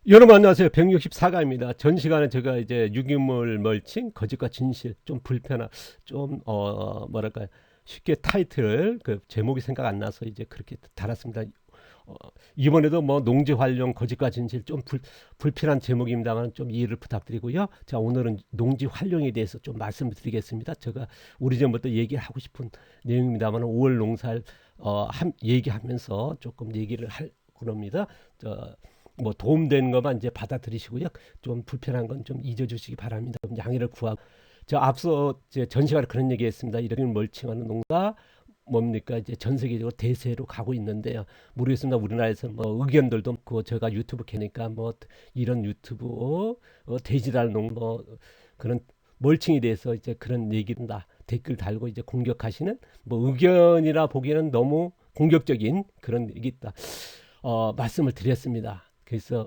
여러분 안녕하세요. 164가입니다. 전 시간에 제가 이제 유기물 멀칭, 거짓과 진실, 좀 불편한, 좀, 뭐랄까요. 쉽게 타이틀, 그 제목이 생각 안 나서 이제 그렇게 달았습니다. 어, 이번에도 뭐 농지 활용, 거짓과 진실 좀 불편한 제목입니다만 좀 이해를 부탁드리고요. 자, 오늘은 농지 활용에 대해서 좀 말씀을 드리겠습니다. 제가 오래전부터 얘기하고 싶은 내용입니다만 5월 농사를, 얘기하면서 조금 얘기를 할, 그럽니다. 뭐 도움되는 것만 이제 받아들이시고요. 좀 불편한 건 좀 잊어주시기 바랍니다. 좀 양해를 구하고. 저 앞서 이제 전 시간에 그런 얘기했습니다. 이런 멀칭하는 농가 뭡니까 이제 전 세계적으로 대세로 가고 있는데요. 모르겠습니다. 우리나라에서 뭐 의견들도 그 제가 유튜브 캐니까 뭐 이런 유튜브 돼지달 농뭐 그런 멀칭에 대해서 이제 그런 얘기다 댓글 달고 이제 공격하시는 뭐 의견이라 보기에는 너무 공격적인 그런 얘기 있다. 말씀을 드렸습니다. 그래서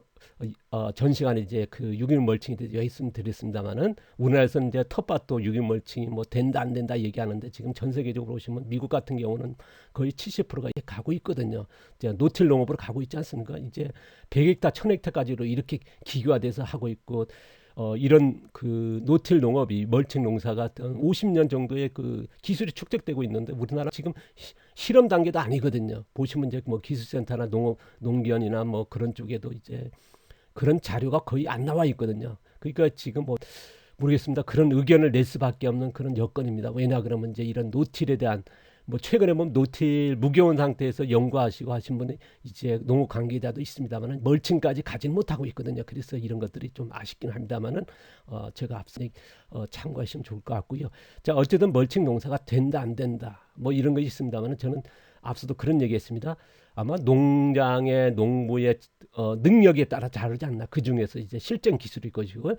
전 시간에 이제 그 유기물 멀칭에 대해서 말씀드렸습니다만은 우리나라에서는 이제 텃밭도 유기물 멀칭이 뭐 된다 안 된다 얘기하는데 지금 전 세계적으로 보시면 미국 같은 경우는 거의 70%가 이제 가고 있거든요. 이제 노틸 농업으로 가고 있지 않습니까? 이제 100헥타, 1000헥타까지로 이렇게 기교화돼서 하고 있고 이런 그 노틸 농업이 멀칭 농사가 50년 정도의 그 기술이 축적되고 있는데 우리나라 지금 실험 단계도 아니거든요. 보시면 이제 뭐 기술센터나 농업 농견이나 뭐 그런 쪽에도 이제 그런 자료가 거의 안 나와 있거든요. 그러니까 지금 뭐 모르겠습니다. 그런 의견을 낼 수밖에 없는 그런 여건입니다. 왜냐 그러면 이제 이런 노틸에 대한 뭐 최근에 보면 노틸 무겨운 상태에서 연구하시고 하신 분이 이제 농업 관계자도 있습니다만은 멀칭까지 가진 못하고 있거든요. 그래서 이런 것들이 좀 아쉽긴 합니다만은 제가 앞서 참고하시면 좋을 것 같고요. 자 어쨌든 멀칭 농사가 된다 안 된다 뭐 이런 것이 있습니다만은 저는 앞서도 그런 얘기했습니다. 아마 농장의 농부의 능력에 따라 다르지 않나. 그 중에서 이제 실전 기술일 것이고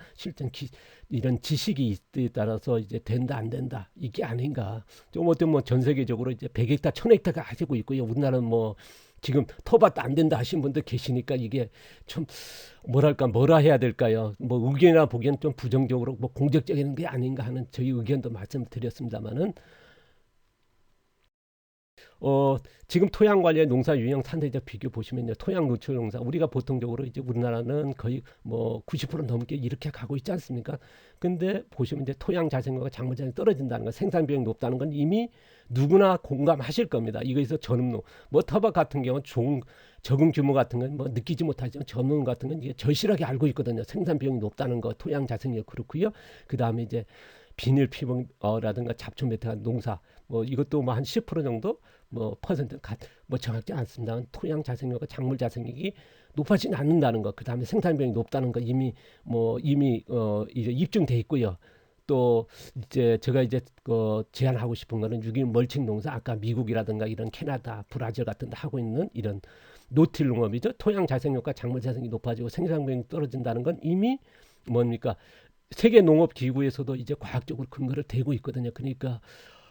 이런 지식이 에 따라서 이제 된다 안 된다 이게 아닌가. 좀 어떤 뭐 전 세계적으로 이제 100헥타, 1000헥타가 가지고 있고요. 우리나라는 뭐 지금 터밭 안 된다 하신 분들 계시니까 이게 좀 뭐랄까 뭐라 해야 될까요? 뭐 의견이나 보기엔 좀 부정적으로 뭐 공격적인 게 아닌가 하는 저희 의견도 말씀드렸습니다만은 어, 지금 토양 관리의 농사 유형 산대적 비교 보시면요. 토양 노출 농사 우리가 보통적으로 이제 우리나라는 거의 뭐 90% 넘게 이렇게 가고 있지 않습니까? 근데 보시면 이제 토양 자생과가 작물 자생이 떨어진다는 거, 생산 비용이 높다는 건 이미 누구나 공감하실 겁니다. 이거에서 전업농, 뭐 터벅 같은 경우는 적응 규모 같은 건 뭐 느끼지 못하지만 전업농 같은 건 이게 절실하게 알고 있거든요. 생산 비용이 높다는 거, 토양 자생력 그렇고요. 그 다음에 이제 비닐 피복라든가 잡초 매트한 농사 뭐 이것도 뭐 한 10% 정도 뭐 퍼센트 뭐 정확지 않습니다만 토양 자생력과 작물 자생력이 높아지지 않는다는 거, 그 다음에 생산 비용이 높다는 거 이미 이제 입증돼 있고요. 또 이제 제가 이제 제안하고 싶은 거는 유기물 멀칭 농사 아까 미국이라든가 이런 캐나다, 브라질 같은 데 하고 있는 이런 노틸 농업이죠. 토양 자생력과 작물 자생이 높아지고 생산 비용이 떨어진다는 건 이미 뭡니까 세계 농업 기구에서도 이제 과학적으로 근거를 대고 있거든요. 그러니까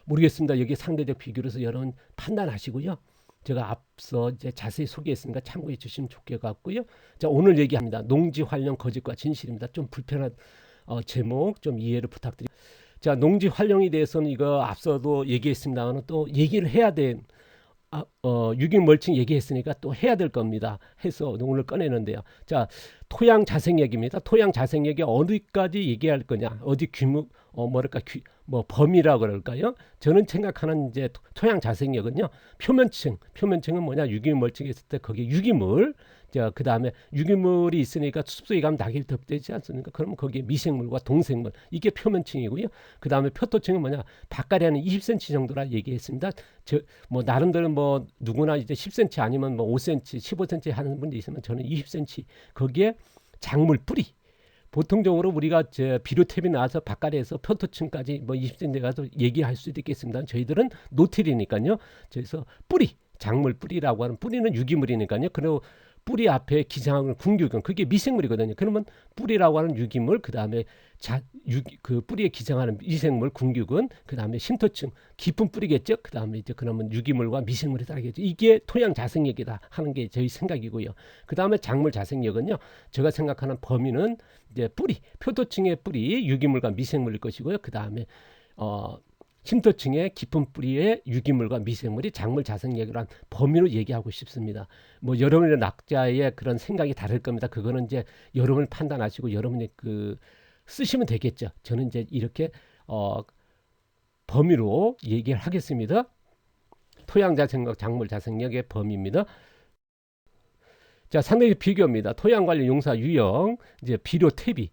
모르겠습니다. 여기 상대적 비교로서 여러분 판단하시고요. 제가 앞서 이제 자세히 소개했으니까 참고해 주시면 좋을 것 같고요. 자, 오늘 얘기합니다. 농지 활용 거짓과 진실입니다. 좀 불편한 제목 좀 이해를 부탁드립니다. 자, 농지 활용에 대해서는 이거 앞서도 얘기했습니다만 또 얘기를 해야 돼. 유기물 멀칭 얘기했으니까 또 해야 될 겁니다. 해서 오늘 꺼내는데요. 자, 토양 자생력입니다. 토양 자생력이 어디까지 얘기할 거냐? 어디 규모, 뭐랄까, 뭐 범위라 그럴까요? 저는 생각하는 이제 토양 자생력은요, 표면층은 뭐냐? 유기물 멀칭했을 때 거기에 유기물, 자, 그 다음에 유기물이 있으니까 습수에 가면 낙엽이 덮되지 않습니까? 그러면 거기에 미생물과 동생물, 이게 표면층이고요. 그 다음에 표토층은 뭐냐? 바깥에 하는 20cm 정도라 얘기했습니다. 뭐 나름대로 뭐 누구나 이제 10cm 아니면 뭐 5cm, 15cm 하는 분도 있으면 저는 20cm 거기에 작물 뿌리 보통적으로 우리가 비료탭이 나와서 바깥에서 표토층까지 뭐 20cm 가서 얘기할 수도 있겠습니다. 저희들은 노틸이니까요. 그래서 뿌리 작물 뿌리라고 하는 뿌리는 유기물이니까요. 그리고 뿌리 앞에 기생하는 궁균 그게 미생물이거든요. 그러면 뿌리라고 하는 유기물 그 다음에 그 뿌리에 기생하는 미생물 궁균 그 다음에 신토층 깊은 뿌리겠죠. 그 다음에 이제 그러면 유기물과 미생물이 다르겠죠. 이게 토양 자생력이다 하는 게 저희 생각이고요. 그 다음에 작물 자생력은요. 제가 생각하는 범위는 이제 뿌리 표토층의 뿌리 유기물과 미생물일 것이고요. 그 다음에 심도층의 깊은 뿌리에 유기물과 미생물이 작물 자생력을 한 범위로 얘기하고 싶습니다. 뭐 여러분의 낙자의 그런 생각이 다를 겁니다. 그거는 이제 여러분을 판단하시고 여러분이 그 쓰시면 되겠죠. 저는 이제 이렇게 범위로 얘기를 하겠습니다. 토양 자생력, 작물 자생력의 범위입니다. 자, 상대적 비교입니다. 토양 관리 용사 유형, 이제 비료 퇴비,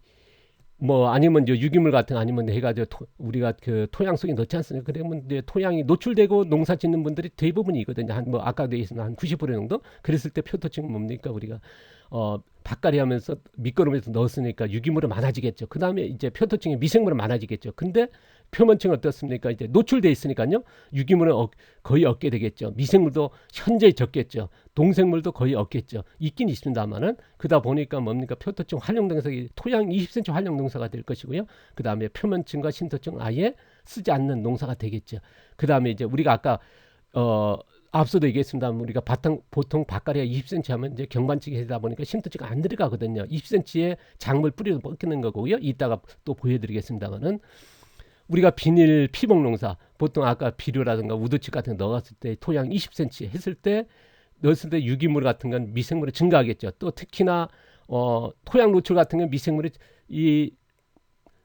뭐 아니면 이제 유기물 같은 거 아니면 해가지고 우리가 그 토양 속에 넣지 않습니까? 그러면 이제 토양이 노출되고 농사 짓는 분들이 대부분이거든요. 한 뭐 아까도 얘기했지만 한 90% 정도. 그랬을 때 표토층은 뭡니까? 우리가 밭갈이 하면서 밑거름에서 넣었으니까 유기물은 많아지겠죠. 그 다음에 이제 표토층에 미생물은 많아지겠죠. 근데 표면층은 어떻습니까? 이제 노출돼 있으니까요. 유기물은 거의 없게 되겠죠. 미생물도 현재 적겠죠. 동생물도 거의 없겠죠. 있긴 있습니다만은 그러다 보니까 뭡니까? 표토층 활용 동사가 토양 20cm 활용 동사가 될 것이고요. 그 다음에 표면층과 심토층 아예 쓰지 않는 농사가 되겠죠. 그 다음에 이제 우리가 아까 앞서도 얘기했습니다만 우리가 보통 밭갈이가 20cm 하면 이제 경반치기 하다 보니까 심토치가 안 들어가거든요. 20cm의 작물 뿌리로 뻗기는 거고요. 이따가 또 보여드리겠습니다만은 우리가 비닐 피복 농사 보통 아까 비료라든가 우드칩 같은 거 넣었을 때 토양 20cm 했을 때 넣었을 때 유기물 같은 건 미생물이 증가하겠죠. 또 특히나 토양 노출 같은 건 미생물이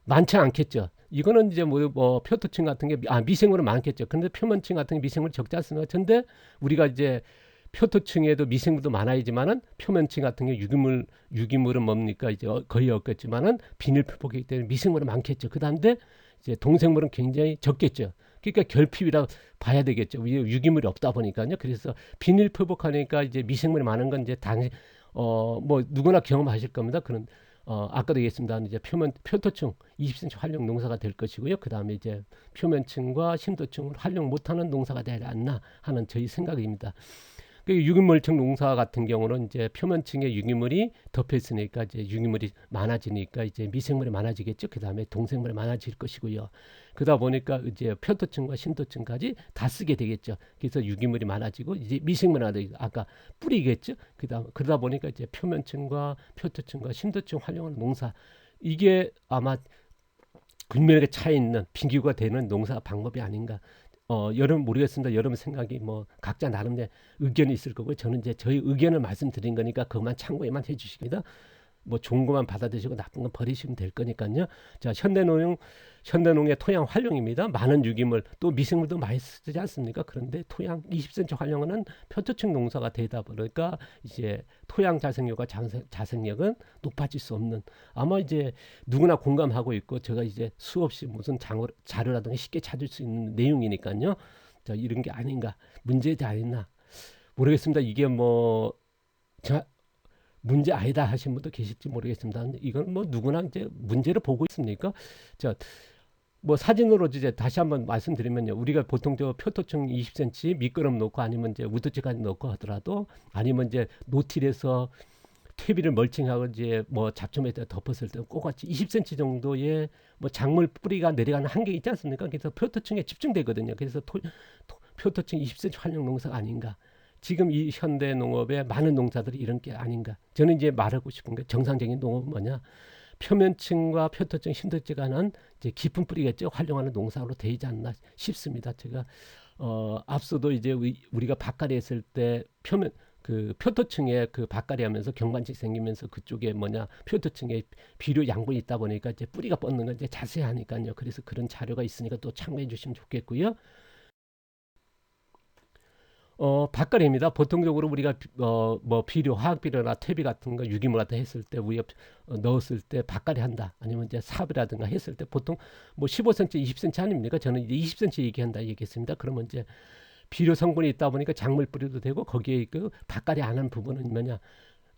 많지 않겠죠. 이거는 이제 뭐 표토층 같은 게 미생물은 많겠죠. 근데 표면층 같은 게 미생물이 적지 않습니까? 근데 우리가 이제 표토층에도 미생물도 많아지만은 표면층 같은 게 유기물은 뭡니까? 이제 거의 없겠지만은 비닐 표복이기 때문에 미생물은 많겠죠. 그다음에 이제 동생물은 굉장히 적겠죠. 그러니까 결핍이라 봐야 되겠죠. 유기물이 없다 보니까요. 그래서 비닐 표복하니까 이제 미생물이 많은 건 이제 뭐 누구나 경험하실 겁니다. 그런 아까도 얘기했습니다. 이제 표토층 20cm 활용 농사가 될 것이고요. 그 다음에 이제 표면층과 심도층을 활용 못하는 농사가 되지 않나 하는 저희 생각입니다. 그 유기물층 농사 같은 경우는 이제 표면층에 유기물이 덮여 있으니까 이제 유기물이 많아지니까 이제 미생물이 많아지겠죠. 그 다음에 동생물이 많아질 것이고요. 그러다 보니까 이제 표토층과 심도층까지 다 쓰게 되겠죠. 그래서 유기물이 많아지고 이제 미생물이 많아지고 아까 뿌리겠죠. 그러다 보니까 이제 표면층과 표토층과 심도층 활용하는 농사 이게 아마 극명하게 차이 있는 빈기구가 되는 농사 방법이 아닌가. 여러분 모르겠습니다. 여러분 생각이 뭐 각자 나름의 의견이 있을 거고요. 저는 이제 저희 의견을 말씀드린 거니까 그것만 참고만 해주십니다. 뭐 좋은 것만 받아드시고 나쁜 건 버리시면 될 거니까요. 자, 현대농의 토양 활용입니다. 많은 유기물 또 미생물도 많이 쓰지 않습니까? 그런데 토양 20cm 활용하는 표토층 농사가 되다 보니까 이제 토양 자생력과 자생력은 높아질 수 없는 아마 이제 누구나 공감하고 있고 제가 이제 수없이 무슨 자료라든가 쉽게 찾을 수 있는 내용이니까요. 자, 이런 게 아닌가 문제지 아니나 모르겠습니다. 이게 뭐 문제 아니다 하신 분도 계실지 모르겠습니다. 이건 뭐 누구나 이제 문제를 보고 있습니까? 자, 뭐 사진으로 이제 다시 한번 말씀드리면요. 우리가 보통 저 표토층 20cm 밑거름 놓고 아니면 이제 우드치까지 놓고 하더라도 아니면 이제 노틸에서 퇴비를 멀칭하고 이제 뭐 잡초에다 덮었을 때 꼭같이 20cm 정도의 뭐 작물 뿌리가 내려가는 한계 있지 않습니까? 그래서 표토층에 집중되거든요. 그래서 표토층 20cm 활용 농사가 아닌가. 지금 이 현대 농업의 많은 농사들이 이런 게 아닌가. 저는 이제 말하고 싶은 게 정상적인 농업은 뭐냐. 표면층과 표토층, 심도층과는 이제 깊은 뿌리겠죠. 활용하는 농사로 되지 않나 싶습니다. 제가 앞서도 이제 우리가 밭갈이 했을 때 그 표토층에 그 밭갈이 하면서 경반칙 생기면서 그쪽에 표토층에 비료 양분이 있다 보니까 이제 뿌리가 뻗는 건 이제 자세히 하니까요. 그래서 그런 자료가 있으니까 또 참고해 주시면 좋겠고요. 밭갈이입니다. 보통적으로 우리가 뭐 비료, 화학 비료나 퇴비 같은 거 유기물 같은 거 했을 때 우리가 넣었을 때 밭갈이 한다. 아니면 이제 삽이라든가 했을 때 보통 뭐 15cm, 20cm 아닙니까? 저는 이제 20cm 얘기한다 얘기했습니다. 그러면 이제 비료 성분이 있다 보니까 작물 뿌려도 되고 거기에 그 밭갈이 안 한 부분은 뭐냐?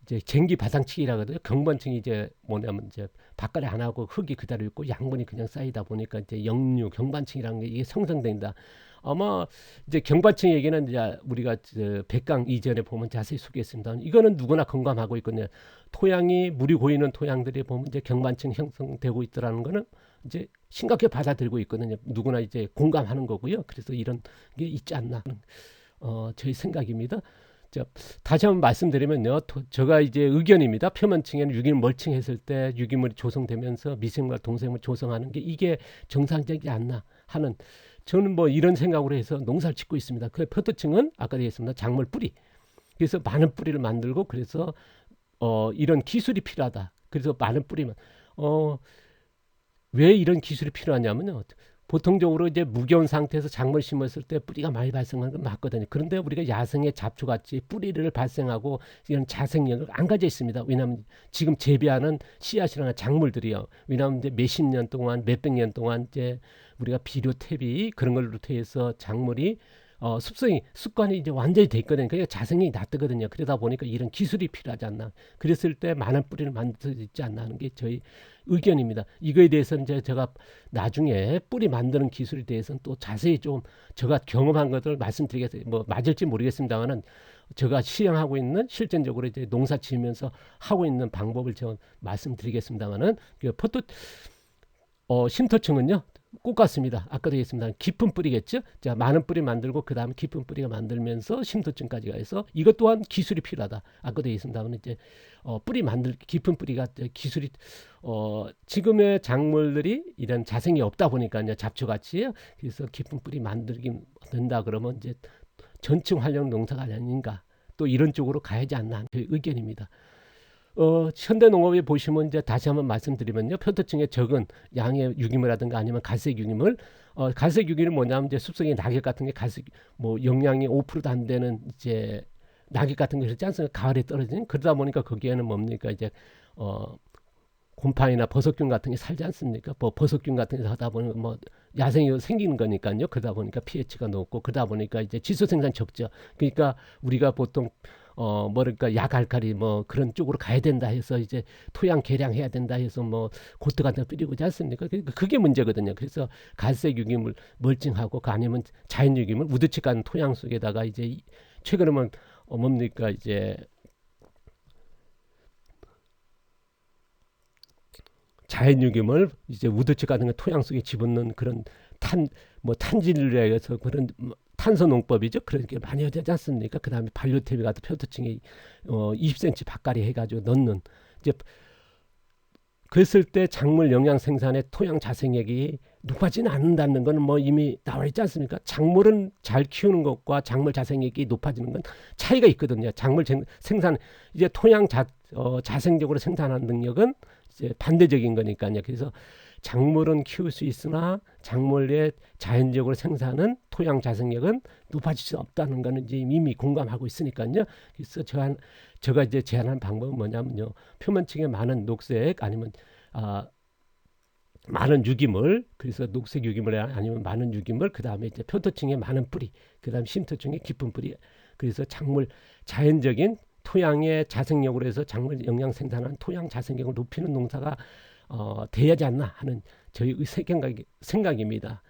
이제 쟁기 바상치기라거든요. 경반층이 이제 뭐냐면 이제 밭갈이 안 하고 흙이 그대로 있고 양분이 그냥 쌓이다 보니까 이제 역류 경반층이라는 게 이게 형성된다. 아마 이제 경반층 얘기는 이제 우리가 백강 이전에 보면 자세히 소개했습니다. 이거는 누구나 공감하고 있거든요. 토양이 물이 고이는 토양들이 보면 이제 경반층 형성되고 있더라는 거는 이제 심각하게 받아들이고 있거든요. 누구나 이제 공감하는 거고요. 그래서 이런 게 있지 않나 저희 생각입니다. 자, 다시 한번 말씀드리면요. 제가 이제 의견입니다. 표면층에는 유기물 멀칭했을 때 유기물이 조성되면서 미생물, 동생물 조성하는 게 이게 정상적이지 않나 하는 저는 뭐 이런 생각으로 해서 농사를 짓고 있습니다. 그 표토층은 아까 얘기했습니다. 작물 뿌리. 그래서 많은 뿌리를 만들고 그래서 이런 기술이 필요하다. 그래서 많은 뿌리만 왜 이런 기술이 필요하냐면요. 보통적으로 이제 무겨운 상태에서 작물 심었을 때 뿌리가 많이 발생하는 건 맞거든요. 그런데 우리가 야생의 잡초같이 뿌리를 발생하고 이런 자생력을 안 가져 있습니다. 왜냐하면 지금 재배하는 씨앗이나 작물들이요. 왜냐하면 이제 몇십 년 동안, 몇백 년 동안 이제 우리가 비료 퇴비 그런 걸로 해서 작물이 습관이 이제 완전히 돼 있거든요. 그러니까 자생이 낮거든요. 그러다 보니까 이런 기술이 필요하지 않나. 그랬을 때 많은 뿌리를 만들 수 있지 않나 하는 게 저희 의견입니다. 이거에 대해서는 이제 제가 나중에 뿌리 만드는 기술에 대해서는 또 자세히 좀 제가 경험한 것을 말씀드리겠습니다. 뭐 맞을지 모르겠습니다만은 제가 실행하고 있는 실전적으로 이제 농사 지으면서 하고 있는 방법을 제가 말씀드리겠습니다만은 그 쉼터층은요. 꽃같습니다. 아까도 얘기했습니다. 깊은 뿌리겠죠. 자, 많은 뿌리 만들고 그 다음에 깊은 뿌리가 만들면서 쉼터층까지 가서 이것 또한 기술이 필요하다. 아까도 얘기했습니다만 이제 뿌리 만들 깊은 뿌리가 기술이 지금의 작물들이 이런 자생이 없다 보니까요. 잡초같이 그래서 깊은 뿌리 만들기 된다 그러면 이제 전층 활용 농사가 아닌가 또 이런 쪽으로 가야지 않나 그 의견입니다. 현대 농업에 보시면 이제 다시 한번 말씀드리면요. 표토층에 적은 양의 유기물이라든가 아니면 갈색 유기물, 갈색 유기물은 뭐냐면 이제 숲속의 낙엽 같은 게 갈색 뭐 영양이 5%도 안 되는 이제 낙엽 같은 게 그렇지 않습니까? 가을에 떨어지는 그러다 보니까 거기에는 뭡니까 이제 곰팡이나 버섯균 같은 게 살지 않습니까? 뭐 버섯균 같은 게 하다 보면 뭐 야생이 생기는 거니까요. 그러다 보니까 pH가 높고 그러다 보니까 이제 지수 생산 적죠. 그러니까 우리가 보통 뭐랄까 약알칼리 뭐 그런 쪽으로 가야 된다 해서 이제 토양 개량해야 된다 해서 뭐 고트 같은 거 뿌리고 있지 않습니까? 그게 문제거든요. 그래서 갈색 유기물 멀칭하고 그 아니면 자연 유기물 우드치간 토양 속에다가 이제 최근에는 뭡니까 이제 자연 유기물 이제 우드치 같은 거 토양 속에 집어넣는 그런 탄질을 해서 그런 탄소 농법이죠. 그런 게 많이 하지 않습니까? 그 다음에 반려태비 같은 표토층에 20cm 바깥에 해가지고 넣는 이제 그랬을 때 작물 영양 생산의 토양 자생력이 높아지는 않는다는 건 뭐 이미 나와 있지 않습니까? 작물은 잘 키우는 것과 작물 자생력이 높아지는 건 차이가 있거든요. 작물 생산 이제 토양 자생적으로 생산하는 능력은 이제 반대적인 거니까요. 그래서 작물은 키울 수 있으나 작물의 자연적으로 생산은 토양 자생력은 높아질 수 없다는 거는 이제 이미 공감하고 있으니까요. 그래서 제가 이제 제안한 방법은 뭐냐면요. 표면층에 많은 녹색 아니면 많은 유기물, 그래서 녹색 유기물 아니면 많은 유기물, 그 다음에 이제 표토층에 많은 뿌리, 그 다음 쉼터층에 깊은 뿌리. 그래서 작물 자연적인 토양의 자생력으로 해서 작물 영양 생산하는 토양 자생력을 높이는 농사가 돼야지 않나 하는 저희 생각입니다.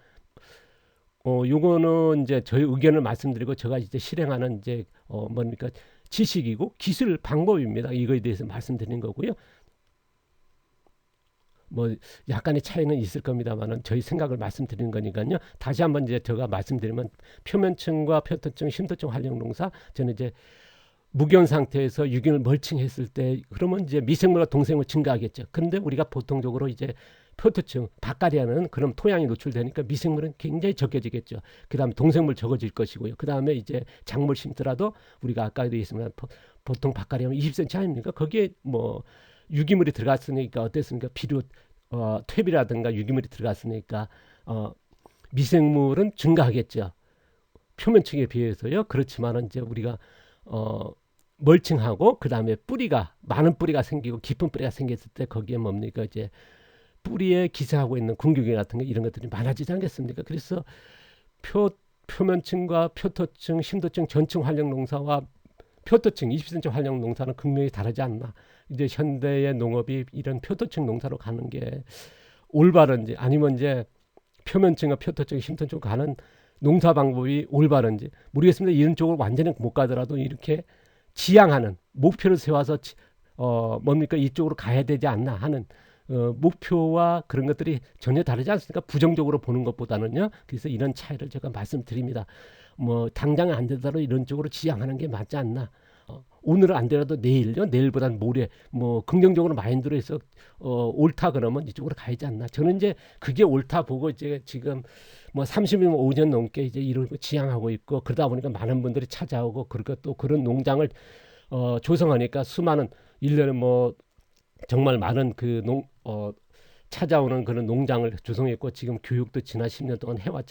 요거는 이제 저희 의견을 말씀드리고 제가 이제 실행하는 이제 뭡니까 지식이고 기술 방법입니다. 이거에 대해서 말씀드리는 거고요. 뭐 약간의 차이는 있을 겁니다만은 저희 생각을 말씀드리는 거니까요. 다시 한번 이제 제가 말씀드리면 표면층과 표토층, 쉼터층 활용 농사 저는 이제 무견 상태에서 유기물 멀칭했을 때 그러면 이제 미생물과 동생물 증가하겠죠. 근데 우리가 보통적으로 이제 표토층 바깥에는 그럼 토양이 노출되니까 미생물은 굉장히 적혀지겠죠. 그다음에 동생물 적어질 것이고요. 그다음에 이제 작물 심더라도 우리가 아까도 얘기했지만 보통 바깥에 하면 20cm 아닙니까? 거기에 뭐 유기물이 들어갔으니까 어땠습니까? 비료 퇴비라든가 유기물이 들어갔으니까 미생물은 증가하겠죠. 표면층에 비해서요. 그렇지만은 이제 우리가 멀칭하고 그 다음에 뿌리가 많은 뿌리가 생기고 깊은 뿌리가 생겼을 때 거기에 뭡니까 이제 뿌리에 기생하고 있는 균균 같은 거 이런 것들이 많아지지 않겠습니까? 그래서 표면층과 표토층, 쉼터층 전층 활용 농사와 표토층 20cm 활용 농사는 극명히 다르지 않나. 이제 현대의 농업이 이런 표토층 농사로 가는 게 올바른지 아니면 이제 표면층과 표토층, 쉼터층 가는 농사 방법이 올바른지 모르겠습니다. 이런 쪽으로 완전히 못 가더라도 이렇게 지향하는 목표를 세워서 뭡니까 이쪽으로 가야 되지 않나 하는 목표와 그런 것들이 전혀 다르지 않습니까? 부정적으로 보는 것보다는요. 그래서 이런 차이를 제가 말씀드립니다. 뭐 당장 안 되더라도 이런 쪽으로 지향하는 게 맞지 않나. 오늘은 안 되더라도 내일요. 내일보다는 모레 뭐 긍정적으로 마인드로 해서 옳다 그러면 이쪽으로 가야지 않나. 저는 이제 그게 옳다 보고 이제 지금 뭐 30년 5년 넘게 이제 이를 지향하고 있고 그러다 보니까 많은 분들이 찾아오고 그리고 또 그런 농장을 조성하니까 수많은 1년에 뭐 정말 많은 찾아오는 그런 농장을 조성했고 지금 교육도 지난 10년 동안 해왔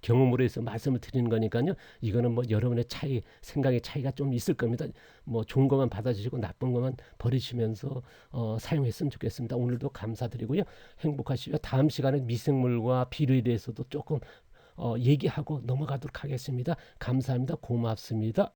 경험으로 해서 말씀을 드리는 거니까요. 이거는 뭐 여러분의 생각의 차이가 좀 있을 겁니다. 뭐 좋은 것만 받아주시고 나쁜 것만 버리시면서 사용했으면 좋겠습니다. 오늘도 감사드리고요. 행복하시고요. 다음 시간에 미생물과 비료에 대해서도 조금 얘기하고 넘어가도록 하겠습니다. 감사합니다. 고맙습니다.